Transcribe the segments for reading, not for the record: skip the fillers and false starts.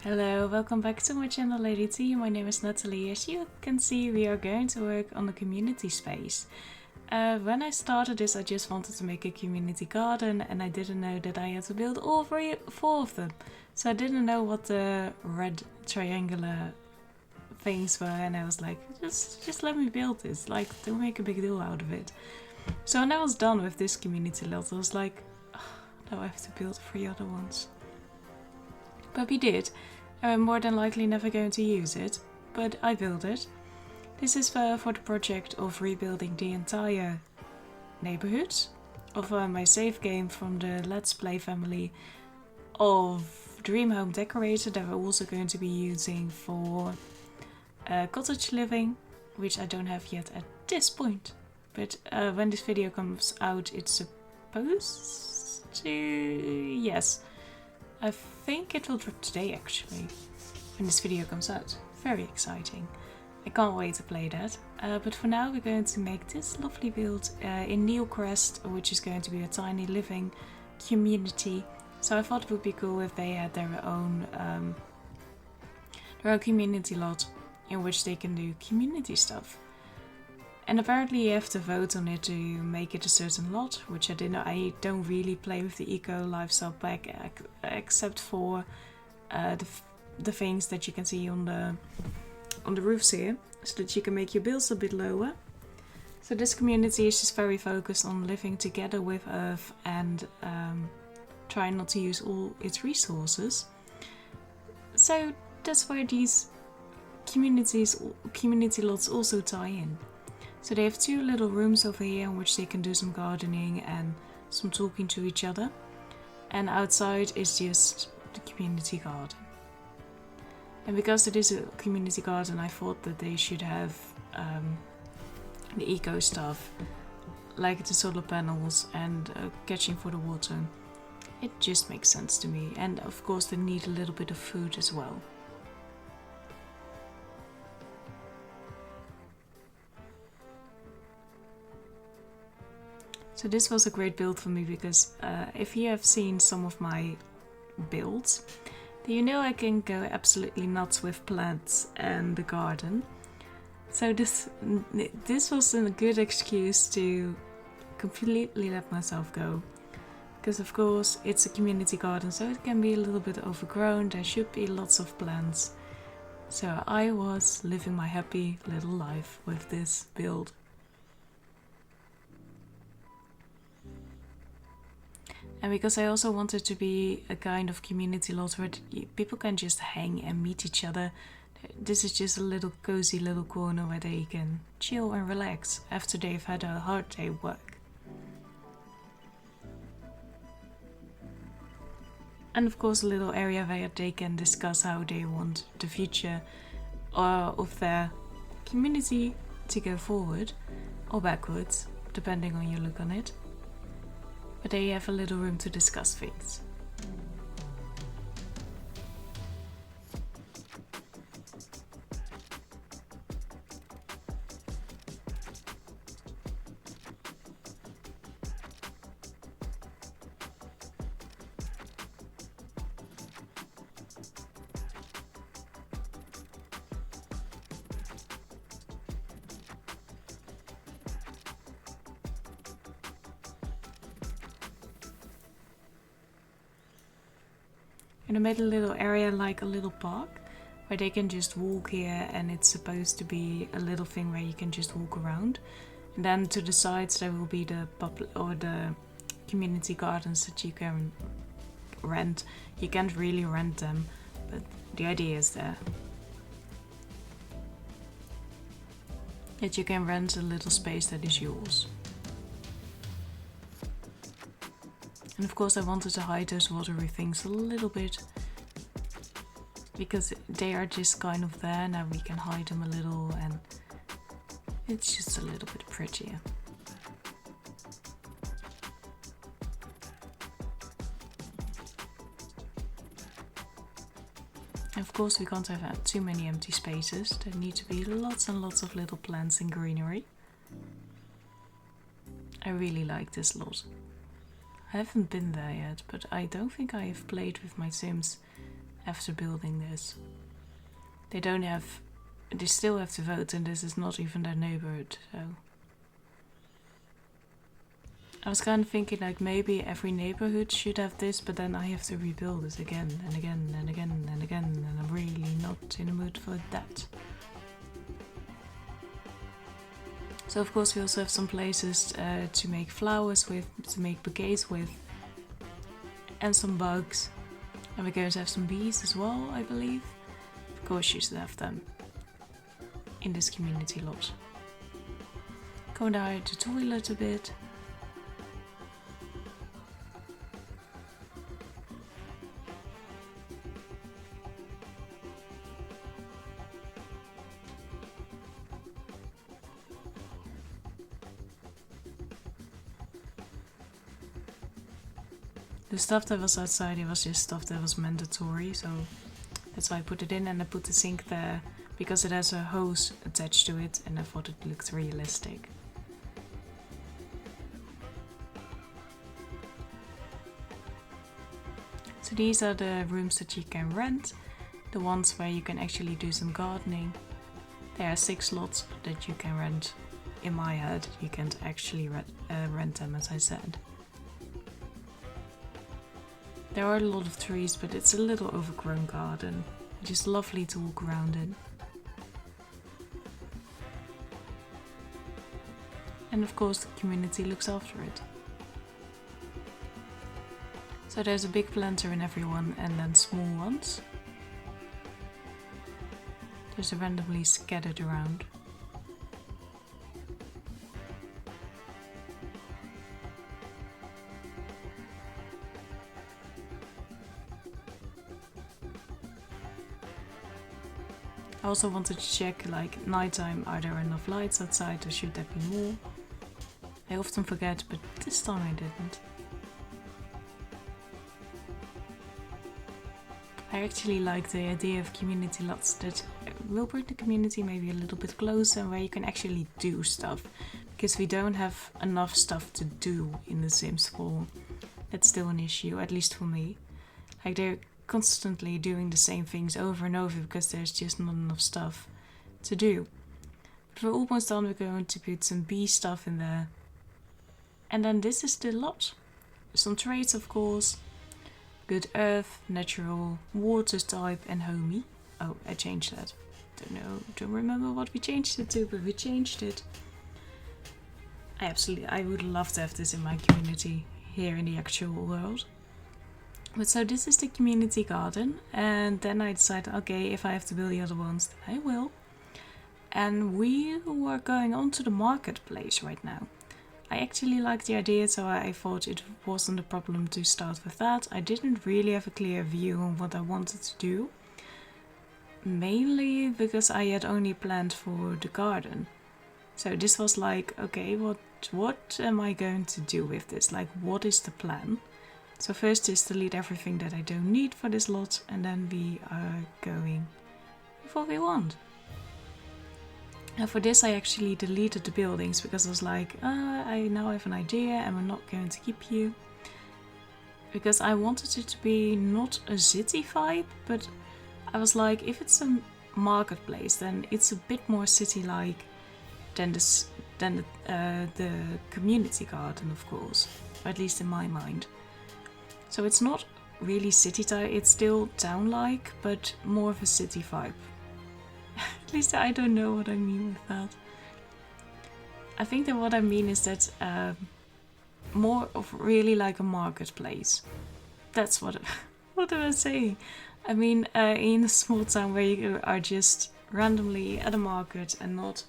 Hello, welcome back to my channel Lady T. My name is Natalie. As you can see, we are going to work on the community space. When I started this, I just wanted to make a community garden and I didn't know that I had to build all four of them. So I didn't know what the red triangular things were, and I was like, just let me build this, like, don't make a big deal out of it. So when I was done with this community lot, I was like, now I have to build 3 other ones. But we did. I'm more than likely never going to use it, but I built it. This is for the project of rebuilding the entire neighborhood of my save game from the Let's Play family of Dream Home Decorator that we're also going to be using for cottage living, which I don't have yet at this point. But when this video comes out, it's supposed to... yes. I think it will drop today actually, when this video comes out. Very exciting. I can't wait to play that. But for now we're going to make this lovely build in Newcrest, which is going to be a tiny living community. So I thought it would be cool if they had their own community lot in which they can do community stuff. And apparently you have to vote on it to make it a certain lot, which I didn't know. I don't really play with the eco lifestyle pack except for the things that you can see on the roofs here, so that you can make your bills a bit lower. So this community is just very focused on living together with Earth and trying not to use all its resources. So that's where these community lots also tie in. So they have 2 little rooms over here in which they can do some gardening and some talking to each other. And outside is just the community garden. And because it is a community garden, I thought that they should have the eco stuff, like the solar panels and catching for the water. It just makes sense to me. And of course they need a little bit of food as well. So this was a great build for me because if you have seen some of my builds, then you know I can go absolutely nuts with plants and the garden. So this was a good excuse to completely let myself go. Because of course it's a community garden, so it can be a little bit overgrown, there should be lots of plants. So I was living my happy little life with this build. And because I also wanted to be a kind of community lot where people can just hang and meet each other, this is just a little cozy little corner where they can chill and relax after they've had a hard day work. And of course a little area where they can discuss how they want the future of their community to go forward or backwards, depending on your look on it. But they have a little room to discuss things. And I made a little area like a little park where they can just walk here, and it's supposed to be a little thing where you can just walk around. And then to the sides there will be the the community gardens that you can rent. You can't really rent them, but the idea is there. That you can rent a little space that is yours. And of course I wanted to hide those watery things a little bit, because they are just kind of there. Now we can hide them a little and it's just a little bit prettier. And of course we can't have too many empty spaces. There need to be lots and lots of little plants and greenery. I really like this lot. I haven't been there yet, but I don't think I have played with my Sims after building this. They still have to vote, and this is not even their neighborhood, so. I was kind of thinking like maybe every neighborhood should have this, but then I have to rebuild it again and again and again and again, and I'm really not in the mood for that. So of course we also have some places to make flowers with, to make bouquets with, and some bugs. And we're going to have some bees as well, I believe. Of course you should have them in this community lot. Go down to the toilet a bit. The stuff that was outside, it was just stuff that was mandatory, so that's why I put it in, and I put the sink there because it has a hose attached to it and I thought it looked realistic. So these are the rooms that you can rent, the ones where you can actually do some gardening. There are 6 lots that you can rent. In my head, you can't actually rent them, as I said. There are a lot of trees, but it's a little overgrown garden. Just lovely to walk around in. And of course the community looks after it. So there's a big planter in every one and then small ones. Just randomly scattered around. I also wanted to check, like, nighttime, are there enough lights outside or should there be more? I often forget, but this time I didn't. I actually like the idea of community lots that will bring the community maybe a little bit closer, where you can actually do stuff. Because we don't have enough stuff to do in The Sims 4. That's still an issue, at least for me. Like, they're constantly doing the same things over and over because there's just not enough stuff to do. But we're almost done. We're going to put some bee stuff in there. And then this is the lot. Some traits, of course. Good earth, natural, water type, and homey. Oh, I changed that. Don't remember what we changed it to, but we changed it. I would love to have this in my community here in the actual world. But so this is the community garden, and then I decided, okay, if I have to build the other ones, then I will. And we were going on to the marketplace right now. I actually liked the idea, so I thought it wasn't a problem to start with that. I didn't really have a clear view on what I wanted to do. Mainly because I had only planned for the garden. So this was like, okay, what am I going to do with this? Like, what is the plan? So first is delete everything that I don't need for this lot, and then we are going with what we want. And for this I actually deleted the buildings because I was like, I now have an idea and we're not going to keep you. Because I wanted it to be not a city vibe, but I was like, if it's a marketplace, then it's a bit more city-like than the community garden, of course. Or at least in my mind. So it's not really city type, it's still town-like, but more of a city vibe. At least I don't know what I mean with that. I think that what I mean is that more of really like a marketplace. That's what am I saying? I mean, in a small town where you are just randomly at a market and not...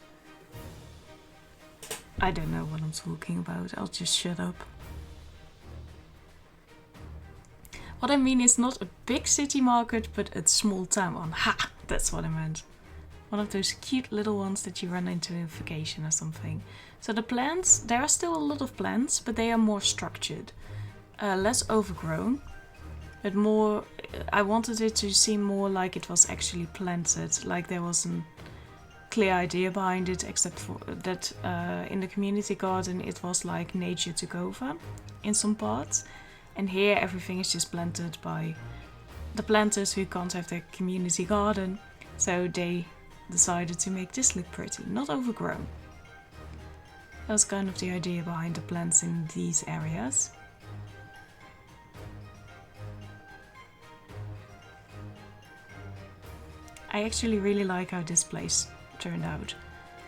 I don't know what I'm talking about, I'll just shut up. What I mean is not a big city market, but a small town one. Ha! That's what I meant. One of those cute little ones that you run into in vacation or something. So the plants, there are still a lot of plants, but they are more structured. Less overgrown, but more... I wanted it to seem more like it was actually planted, like there was a clear idea behind it, except for that in the community garden it was like nature took over in some parts. And here everything is just planted by the planters who can't have their community garden, so they decided to make this look pretty, not overgrown. That was kind of the idea behind the plants in these areas. I actually really like how this place turned out.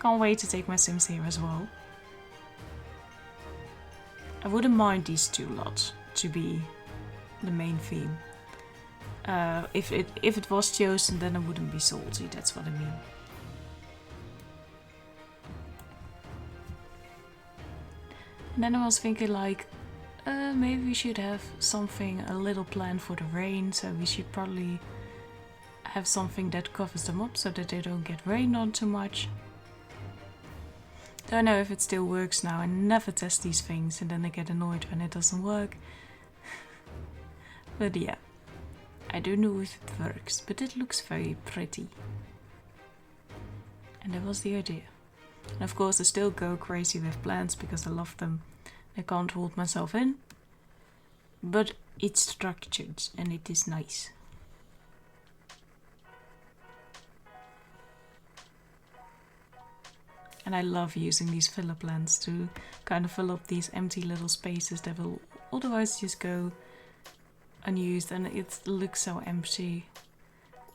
Can't wait to take my Sims here as well. I wouldn't mind these two lots to be the main theme. If it was chosen, then I wouldn't be salty, that's what I mean. And then I was thinking like, maybe we should have something, a little plan for the rain, so we should probably have something that covers them up so that they don't get rained on too much. Don't know if it still works now. I never test these things and then I get annoyed when it doesn't work. But yeah, I don't know if it works, but it looks very pretty. And that was the idea. And of course I still go crazy with plants because I love them. I can't hold myself in. But it's structured and it is nice. And I love using these filler plants to kind of fill up these empty little spaces that will otherwise just go unused, and it looks so empty.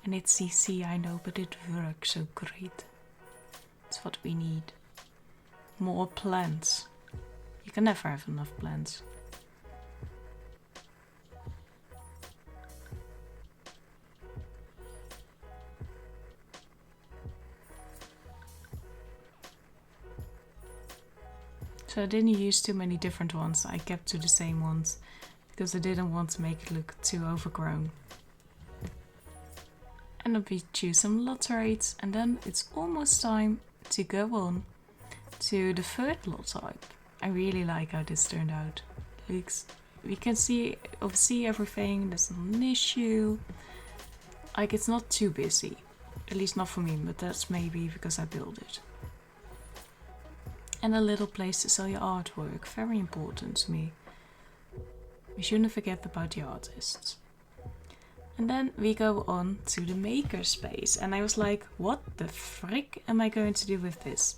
And it's CC, I know, but it works so great. It's what we need. More plants. You can never have enough plants. So I didn't use too many different ones, I kept to the same ones because I didn't want to make it look too overgrown. And then we choose some lot rates, and then it's almost time to go on to the third lot type. I really like how this turned out. We can oversee everything, there's not an issue. Like, it's not too busy, at least not for me, but that's maybe because I built it. And a little place to sell your artwork, very important to me. We shouldn't forget about the artists. And then we go on to the Makerspace, and I was like, what the frick am I going to do with this?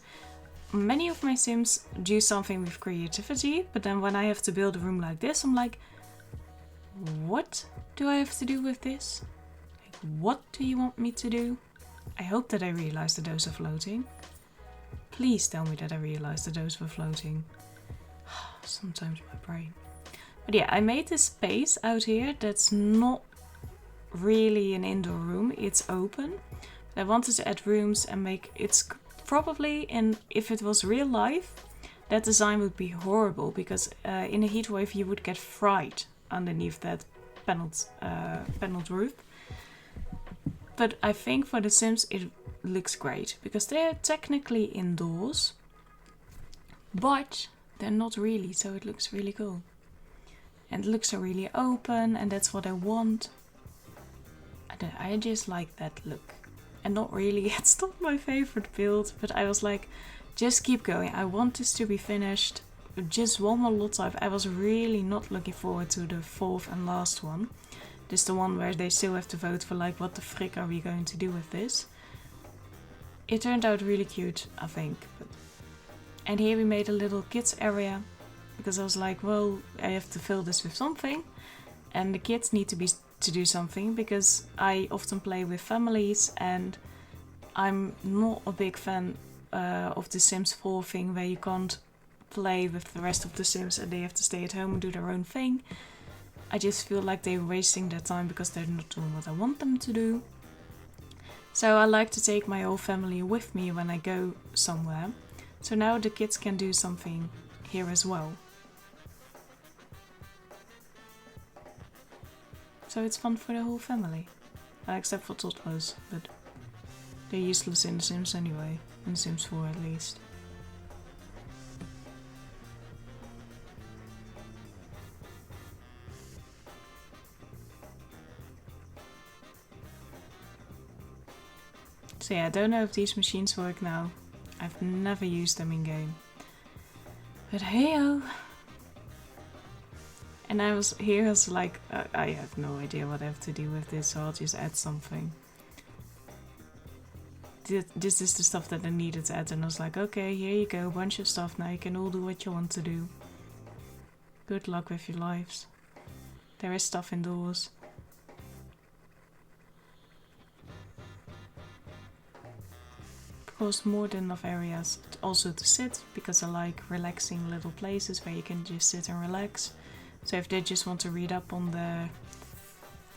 Many of my Sims do something with creativity, but then when I have to build a room like this, I'm like, what do I have to do with this? Like, what do you want me to do? I hope that I realize that those are floating. Please tell me that I realized that those were floating. Sometimes my brain. But yeah, I made this space out here that's not really an indoor room. It's open. I wanted to add rooms and make it probably, and if it was real life, that design would be horrible because in a heat wave you would get fried underneath that paneled roof. But I think for the Sims it looks great because they're technically indoors, but they're not really, so it looks really cool. And it looks so really open, and that's what I want. I just like that look. And not really, it's not my favorite build, but I was like, just keep going. I want this to be finished. Just one more lot type. I was really not looking forward to the fourth and last one. This is the one where they still have to vote for like, what the frick are we going to do with this? It turned out really cute, I think. And here we made a little kids area, because I was like, well, I have to fill this with something. And the kids need to do something, because I often play with families and I'm not a big fan of the Sims 4 thing where you can't play with the rest of the Sims and they have to stay at home and do their own thing. I just feel like they're wasting their time because they're not doing what I want them to do. So I like to take my whole family with me when I go somewhere. So now the kids can do something here as well. So it's fun for the whole family. Except for toddlers, but they're useless in The Sims anyway. In Sims 4 at least. So yeah, I don't know if these machines work now. I've never used them in game. But hey-oh! And I was like, I have no idea what I have to do with this, so I'll just add something. This is the stuff that I needed to add, and I was like, okay, here you go, bunch of stuff, now you can all do what you want to do. Good luck with your lives. There is stuff indoors. Of course, more than enough areas also to sit, because I like relaxing little places where you can just sit and relax. So if they just want to read up on the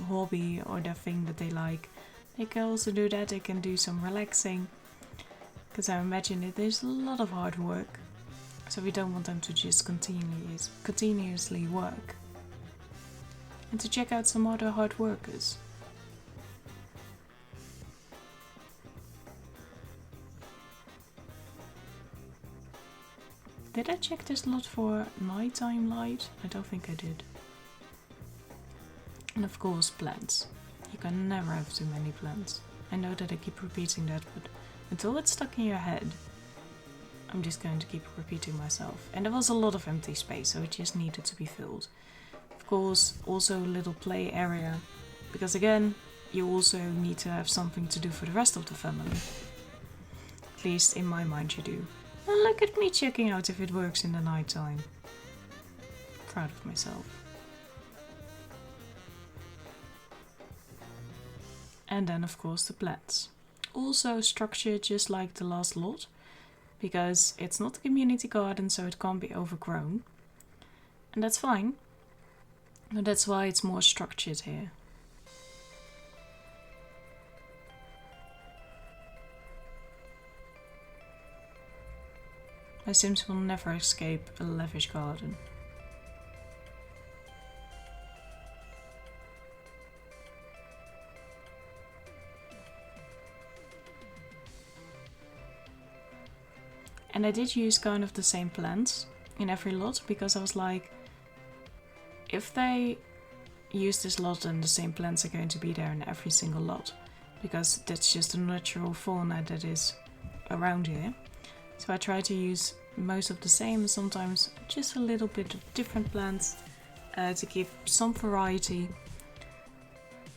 hobby or the thing that they like, they can also do that. They can do some relaxing, because I imagine it is a lot of hard work. So we don't want them to just continuously work. And to check out some other hard workers. Did I check this lot for nighttime light? I don't think I did. And of course, plants. You can never have too many plants. I know that I keep repeating that, but until it's stuck in your head, I'm just going to keep repeating myself. And there was a lot of empty space, so it just needed to be filled. Of course, also a little play area, because again, you also need to have something to do for the rest of the family. At least in my mind you do. And look at me checking out if it works in the nighttime. Proud of myself. And then of course the plants. Also structured just like the last lot, because it's not a community garden, so it can't be overgrown. And that's fine. But that's why it's more structured here. My Sims will never escape a lavish garden. And I did use kind of the same plants in every lot, because I was like, if they use this lot, then the same plants are going to be there in every single lot, because that's just the natural fauna that is around here. So I try to use most of the same, sometimes just a little bit of different plants to give some variety.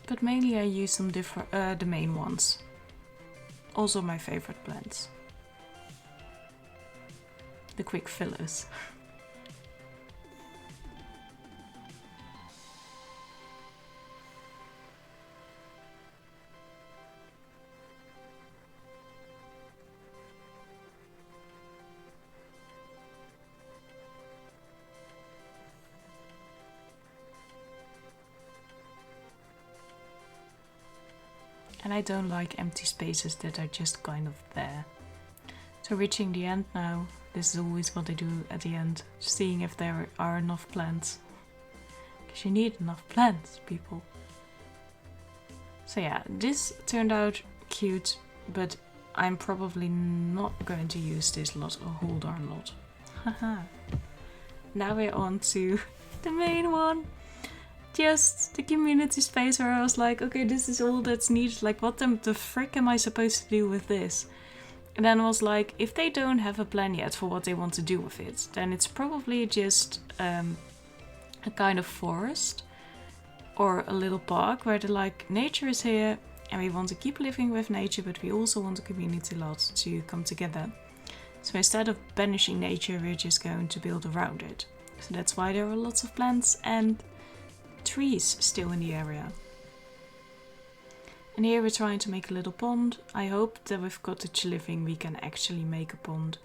But mainly I use some different, the main ones. Also my favorite plants. The quick fillers. And I don't like empty spaces that are just kind of there. So reaching the end now, this is always what I do at the end, seeing if there are enough plants. Because you need enough plants, people. So yeah, this turned out cute, but I'm probably not going to use this lot a whole darn lot. Haha. Now we're on to the main one. Just the community space where I was like, okay, this is all that's needed. Like, what the frick am I supposed to do with this? And then I was like, if they don't have a plan yet for what they want to do with it, then it's probably just a kind of forest or a little park where they're like, nature is here and we want to keep living with nature, but we also want a community lot to come together. So instead of banishing nature, we're just going to build around it. So that's why there are lots of plants and trees still in the area. And here we're trying to make a little pond. I hope that with cottage living we can actually make a pond.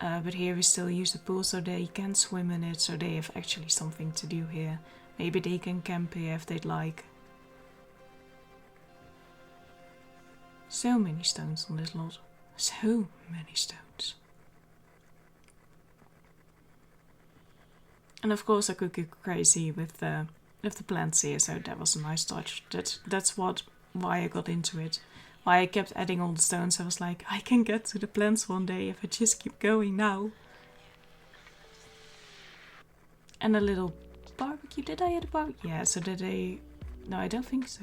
But here we still use the pool so they can swim in it, so they have actually something to do here. Maybe they can camp here if they'd like. So many stones on this lot. So many stones. And of course I could go crazy with the plants here, so that was a nice touch. That's why I got into it. Why I kept adding all the stones. I was like, I can get to the plants one day if I just keep going now. And a little barbecue. Did I add a barbecue? Yeah, so did they... No, I don't think so.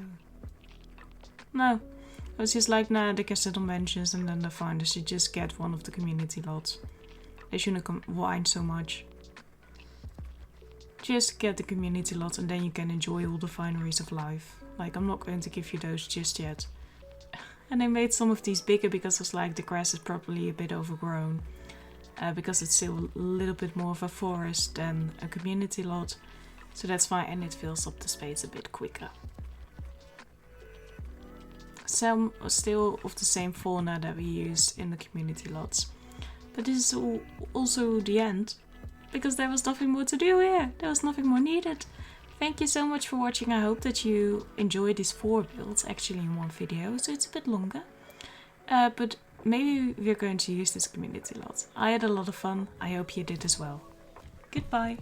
No. I was just like, nah, they can sit on benches and then they're fine. They should just get one of the community lots. They shouldn't whine so much. just get the community lot and then you can enjoy all the fineries of life. Like, I'm not going to give you those just yet. And I made some of these bigger because I was like, the grass is probably a bit overgrown. Because it's still a little bit more of a forest than a community lot. So that's fine, and it fills up the space a bit quicker. Some are still of the same fauna that we use in the community lots. But this is also the end. Because there was nothing more to do here. There was nothing more needed. Thank you so much for watching. I hope that you enjoyed these 4 builds actually in one video. So it's a bit longer. But maybe we're going to use this community lot. I had a lot of fun. I hope you did as well. Goodbye.